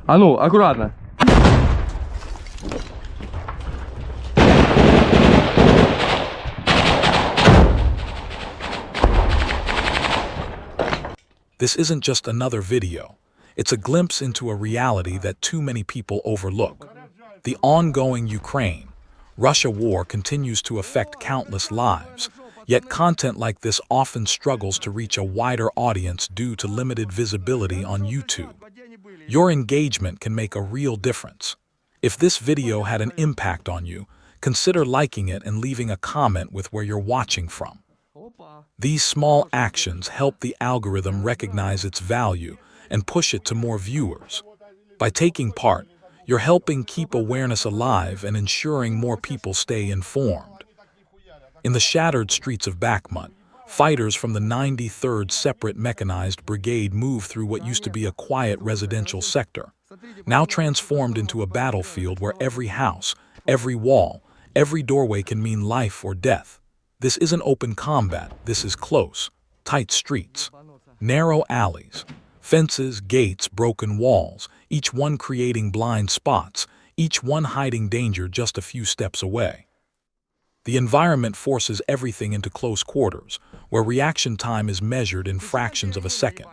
А ну, аккуратно. This isn't just another video. It's a glimpse into a reality that too many people overlook. The ongoing Ukraine-Russia war continues to affect countless lives, yet content like this often struggles to reach a wider audience due to limited visibility on YouTube. Your engagement can make a real difference. If this video had an impact on you, consider liking it and leaving a comment with where you're watching from. These small actions help the algorithm recognize its value and push it to more viewers. By taking part, you're helping keep awareness alive and ensuring more people stay informed. In the shattered streets of Bakhmut, fighters from the 93rd Separate Mechanized Brigade move through what used to be a quiet residential sector, now transformed into a battlefield where every house, every wall, every doorway can mean life or death. This isn't open combat, this is close, tight streets, narrow alleys, fences, gates, broken walls, each one creating blind spots, each one hiding danger just a few steps away. The environment forces everything into close quarters, where reaction time is measured in fractions of a second.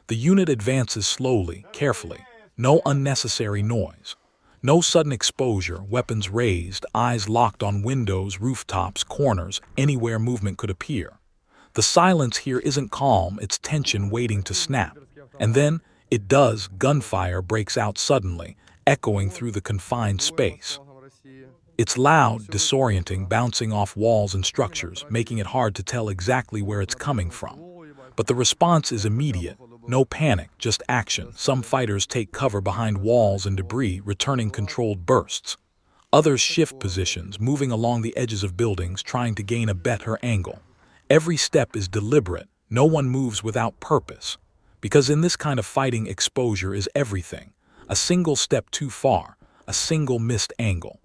The unit advances slowly, carefully, no unnecessary noise. No sudden exposure, weapons raised, eyes locked on windows, rooftops, corners, anywhere movement could appear. The silence here isn't calm, it's tension waiting to snap. And then, it does, gunfire breaks out suddenly, echoing through the confined space. It's loud, disorienting, bouncing off walls and structures, making it hard to tell exactly where it's coming from. But the response is immediate. No panic, just action. Some fighters take cover behind walls and debris, returning controlled bursts. Others shift positions, moving along the edges of buildings, trying to gain a better angle. Every step is deliberate. No one moves without purpose. Because in this kind of fighting, exposure is everything. A single step too far, a single missed angle.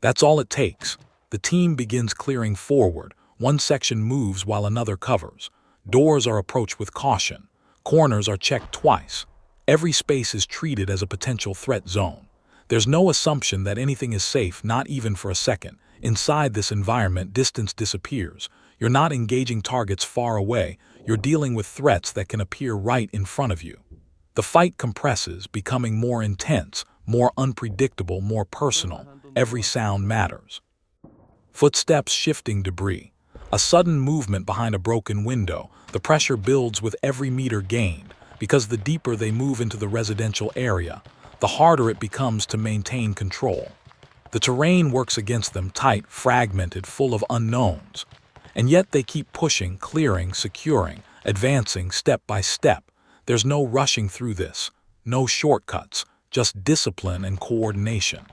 That's all it takes. The team begins clearing forward. One section moves while another covers. Doors are approached with caution. Corners are checked twice. Every space is treated as a potential threat zone. There's no assumption that anything is safe, not even for a second. Inside this environment, distance disappears. You're not engaging targets far away. You're dealing with threats that can appear right in front of you. The fight compresses, becoming more intense, more unpredictable, more personal. Every sound matters. Footsteps, shifting debris. A sudden movement behind a broken window. The pressure builds with every meter gained, because the deeper they move into the residential area, the harder it becomes to maintain control. The terrain works against them, tight, fragmented, full of unknowns. And yet they keep pushing, clearing, securing, advancing step by step. There's no rushing through this, no shortcuts, just discipline and coordination.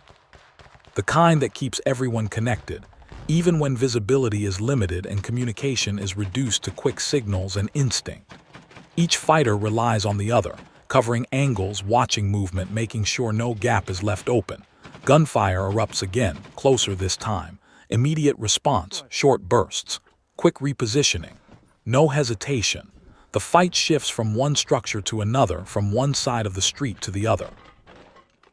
The kind that keeps everyone connected, even when visibility is limited and communication is reduced to quick signals and instinct. Each fighter relies on the other, covering angles, watching movement, making sure no gap is left open. Gunfire erupts again, closer this time. Immediate response, short bursts, quick repositioning. No hesitation. The fight shifts from one structure to another, from one side of the street to the other.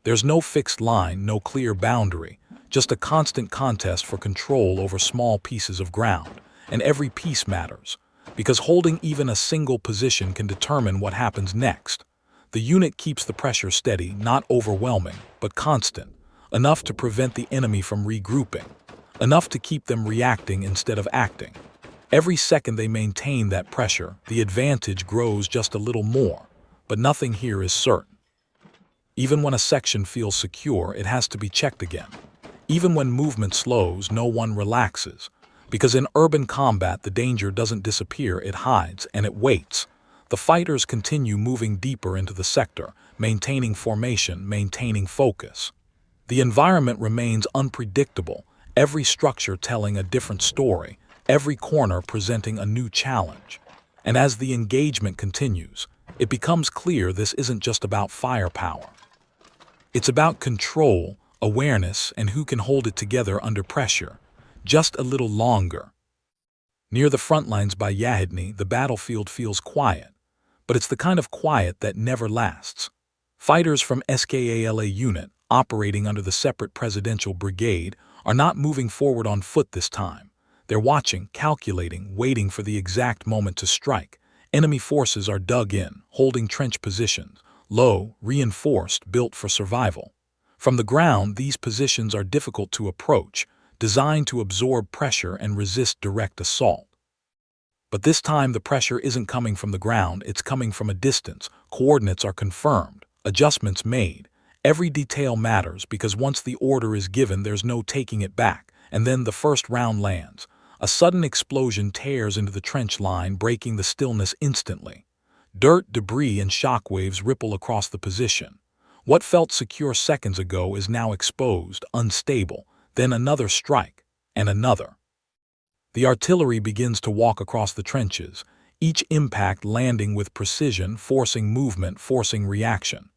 There's no fixed line, no clear boundary. Just a constant contest for control over small pieces of ground. And every piece matters, because holding even a single position can determine what happens next. The unit keeps the pressure steady, not overwhelming, but constant, enough to prevent the enemy from regrouping, enough to keep them reacting instead of acting. Every second they maintain that pressure, the advantage grows just a little more, but nothing here is certain. Even when a section feels secure, it has to be checked again. Even when movement slows, no one relaxes. Because in urban combat, the danger doesn't disappear, it hides, and it waits. The fighters continue moving deeper into the sector, maintaining formation, maintaining focus. The environment remains unpredictable, every structure telling a different story, every corner presenting a new challenge. And as the engagement continues, it becomes clear this isn't just about firepower. It's about control, awareness, and who can hold it together under pressure, just a little longer. Near the front lines by Yahidny, the battlefield feels quiet, but it's the kind of quiet that never lasts. Fighters from SKALA unit, operating under the separate presidential brigade, are not moving forward on foot this time. They're watching, calculating, waiting for the exact moment to strike. Enemy forces are dug in, holding trench positions, low, reinforced, built for survival. From the ground, these positions are difficult to approach, designed to absorb pressure and resist direct assault. But this time the pressure isn't coming from the ground, it's coming from a distance. Coordinates are confirmed, adjustments made. Every detail matters because once the order is given, there's no taking it back. And then the first round lands. A sudden explosion tears into the trench line, breaking the stillness instantly. Dirt, debris, and shockwaves ripple across the position. What felt secure seconds ago is now exposed, unstable. Then another strike, and another. The artillery begins to walk across the trenches, each impact landing with precision, forcing movement, forcing reaction.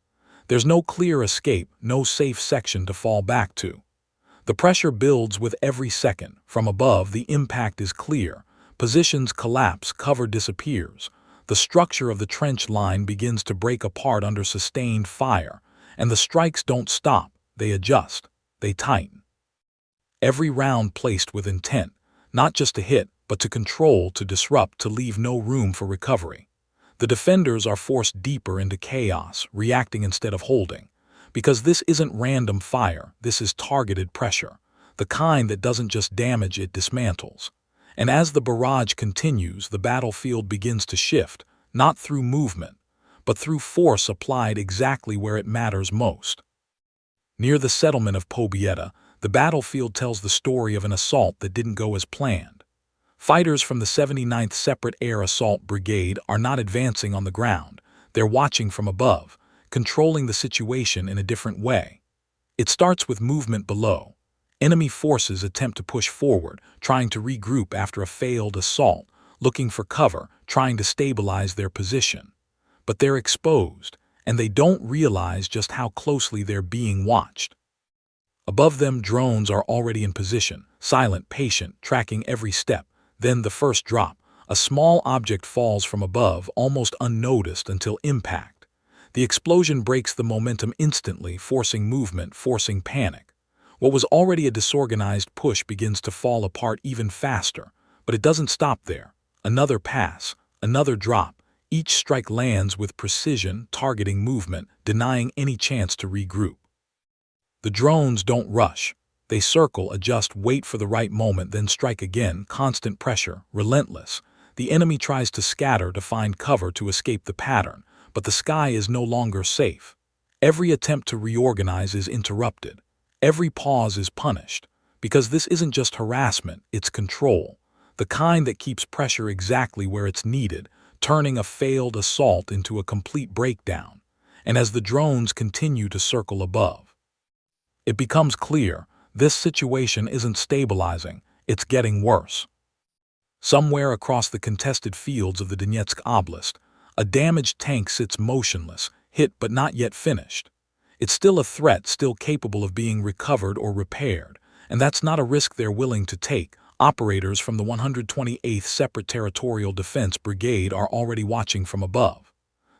There's no clear escape, no safe section to fall back to. The pressure builds with every second. From above, the impact is clear. Positions collapse, cover disappears. The structure of the trench line begins to break apart under sustained fire, and the strikes don't stop, they adjust, they tighten. Every round placed with intent, not just to hit, but to control, to disrupt, to leave no room for recovery. The defenders are forced deeper into chaos, reacting instead of holding. Because this isn't random fire, this is targeted pressure, the kind that doesn't just damage, it dismantles. And as the barrage continues, the battlefield begins to shift, not through movement, but through force applied exactly where it matters most. Near the settlement of Pobieda, the battlefield tells the story of an assault that didn't go as planned. Fighters from the 79th Separate Air Assault Brigade are not advancing on the ground, they're watching from above, controlling the situation in a different way. It starts with movement below. Enemy forces attempt to push forward, trying to regroup after a failed assault, looking for cover, trying to stabilize their position. But they're exposed, and they don't realize just how closely they're being watched. Above them, drones are already in position, silent, patient, tracking every step. Then the first drop. A small object falls from above, almost unnoticed until impact. The explosion breaks the momentum instantly, forcing movement, forcing panic. What was already a disorganized push begins to fall apart even faster. But it doesn't stop there. Another pass, another drop. Each strike lands with precision, targeting movement, denying any chance to regroup. The drones don't rush. They circle, adjust, wait for the right moment, then strike again, constant pressure, relentless. The enemy tries to scatter, to find cover, to escape the pattern, but the sky is no longer safe. Every attempt to reorganize is interrupted. Every pause is punished. Because this isn't just harassment, it's control. The kind that keeps pressure exactly where it's needed, turning a failed assault into a complete breakdown. And as the drones continue to circle above, it becomes clear, this situation isn't stabilizing, it's getting worse. Somewhere across the contested fields of the Donetsk Oblast, a damaged tank sits motionless, hit but not yet finished. It's still a threat, still capable of being recovered or repaired, and that's not a risk they're willing to take. Operators from the 128th Separate Territorial Defense Brigade are already watching from above.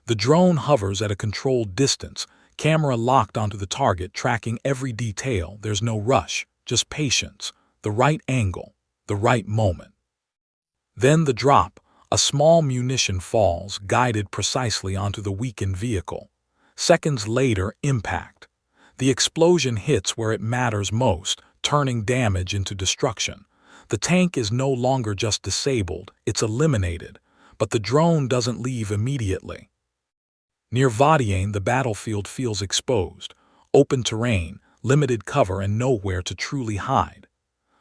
The drone hovers at a controlled distance, camera locked onto the target, tracking every detail. There's no rush, just patience, the right angle, the right moment. Then the drop. A small munition falls, guided precisely onto the weakened vehicle. Seconds later, impact. The explosion hits where it matters most, turning damage into destruction. The tank is no longer just disabled, it's eliminated, but the drone doesn't leave immediately. Near Vadiane, the battlefield feels exposed, open terrain, limited cover, and nowhere to truly hide.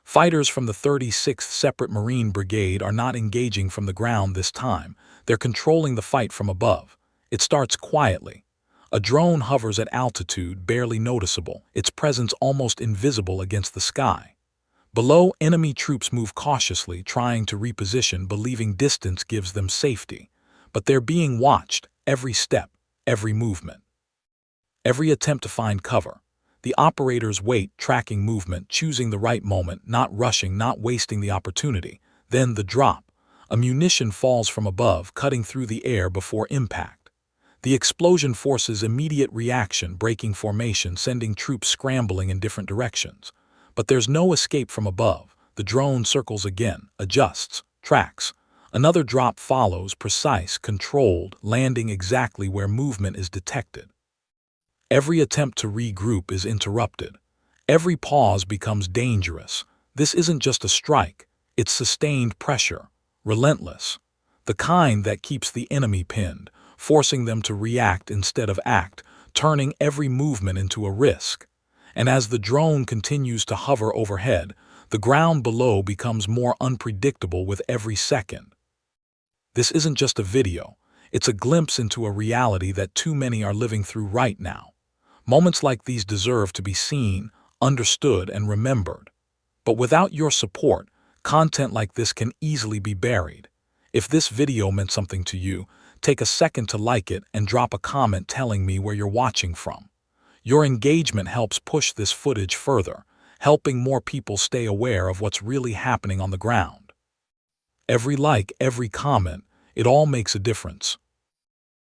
Fighters from the 36th Separate Marine Brigade are not engaging from the ground this time, they're controlling the fight from above. It starts quietly. A drone hovers at altitude, barely noticeable, its presence almost invisible against the sky. Below, enemy troops move cautiously, trying to reposition, believing distance gives them safety. But they're being watched, every step, every movement. Every attempt to find cover. The operators wait, tracking movement, choosing the right moment, not rushing, not wasting the opportunity. Then the drop. A munition falls from above, cutting through the air before impact. The explosion forces immediate reaction, breaking formation, sending troops scrambling in different directions. But there's no escape from above. The drone circles again, adjusts, tracks. Another drop follows, precise, controlled, landing exactly where movement is detected. Every attempt to regroup is interrupted. Every pause becomes dangerous. This isn't just a strike, it's sustained pressure, relentless. The kind that keeps the enemy pinned, forcing them to react instead of act, turning every movement into a risk. And as the drone continues to hover overhead, the ground below becomes more unpredictable with every second. This isn't just a video, it's a glimpse into a reality that too many are living through right now. Moments like these deserve to be seen, understood, and remembered. But without your support, content like this can easily be buried. If this video meant something to you, take a second to like it and drop a comment telling me where you're watching from. Your engagement helps push this footage further, helping more people stay aware of what's really happening on the ground. Every like, every comment, it all makes a difference.